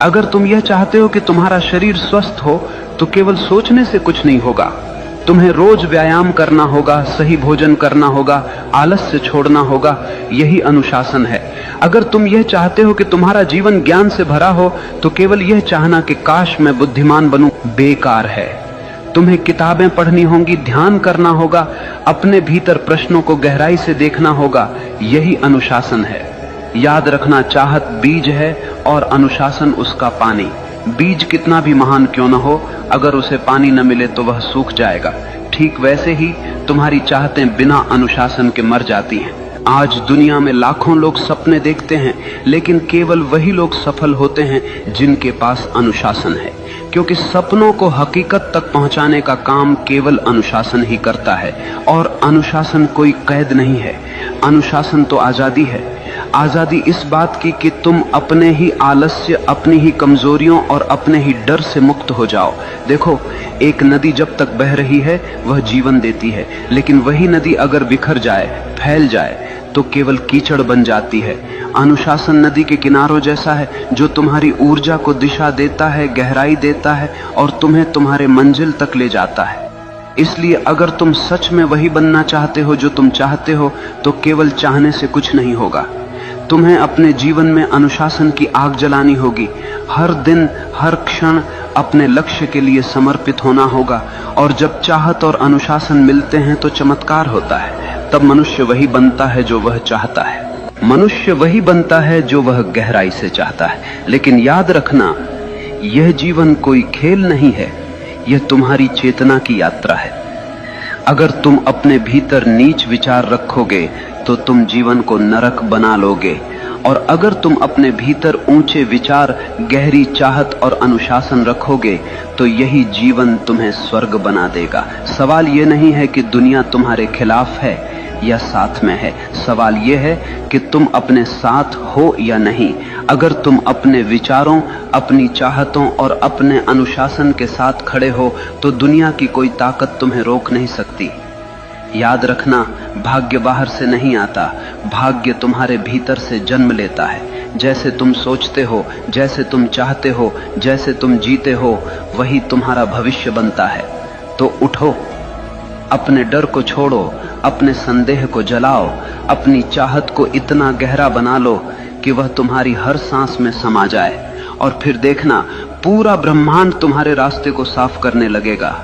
अगर तुम यह चाहते हो कि तुम्हारा शरीर स्वस्थ हो तो केवल सोचने से कुछ नहीं होगा। तुम्हें रोज व्यायाम करना होगा, सही भोजन करना होगा, आलस्य छोड़ना होगा। यही अनुशासन है। अगर तुम यह चाहते हो कि तुम्हारा जीवन ज्ञान से भरा हो तो केवल यह चाहना कि काश मैं बुद्धिमान बनूं बेकार है। तुम्हें किताबें पढ़नी होंगी, ध्यान करना होगा, अपने भीतर प्रश्नों को गहराई से देखना होगा। यही अनुशासन है। याद रखना, चाहत बीज है और अनुशासन उसका पानी। बीज कितना भी महान क्यों न हो, अगर उसे पानी न मिले तो वह सूख जाएगा। ठीक वैसे ही तुम्हारी चाहतें बिना अनुशासन के मर जाती हैं। आज दुनिया में लाखों लोग सपने देखते हैं, लेकिन केवल वही लोग सफल होते हैं जिनके पास अनुशासन है, क्योंकि सपनों को हकीकत तक पहुंचाने का काम केवल अनुशासन ही करता है। और अनुशासन कोई कैद नहीं है, अनुशासन तो आजादी है। आजादी इस बात की कि तुम अपने ही आलस्य, अपनी ही कमजोरियों और अपने ही डर से मुक्त हो जाओ। देखो, एक नदी जब तक बह रही है वह जीवन देती है, लेकिन वही नदी अगर बिखर जाए, फैल जाए तो केवल कीचड़ बन जाती है। अनुशासन नदी के किनारों जैसा है जो तुम्हारी ऊर्जा को दिशा देता है, गहराई देता है और तुम्हें तुम्हारे मंजिल तक ले जाता है। इसलिए अगर तुम सच में वही बनना चाहते हो जो तुम चाहते हो तो केवल चाहने से कुछ नहीं होगा। तुम्हें अपने जीवन में अनुशासन की आग जलानी होगी। हर दिन, हर क्षण अपने लक्ष्य के लिए समर्पित होना होगा। और जब चाहत और अनुशासन मिलते हैं तो चमत्कार होता है। तब मनुष्य वही बनता है जो वह चाहता है। मनुष्य वही बनता है जो वह गहराई से चाहता है। लेकिन याद रखना, यह जीवन कोई खेल नहीं है, यह तुम्हारी चेतना की यात्रा है। अगर तुम अपने भीतर नीच विचार रखोगे तो तुम जीवन को नरक बना लोगे, और अगर तुम अपने भीतर ऊंचे विचार, गहरी चाहत और अनुशासन रखोगे तो यही जीवन तुम्हें स्वर्ग बना देगा। सवाल यह नहीं है कि दुनिया तुम्हारे खिलाफ है या साथ में है, सवाल यह है कि तुम अपने साथ हो या नहीं। अगर तुम अपने विचारों, अपनी चाहतों और अपने अनुशासन के साथ खड़े हो तो दुनिया की कोई ताकत तुम्हें रोक नहीं सकती। याद रखना, भाग्य बाहर से नहीं आता, भाग्य तुम्हारे भीतर से जन्म लेता है। जैसे तुम सोचते हो, जैसे तुम चाहते हो, जैसे तुम जीते हो, वही तुम्हारा भविष्य बनता है। तो उठो, अपने डर को छोड़ो, अपने संदेह को जलाओ, अपनी चाहत को इतना गहरा बना लो कि वह तुम्हारी हर सांस में समा जाए, और फिर देखना पूरा ब्रह्मांड तुम्हारे रास्ते को साफ करने लगेगा।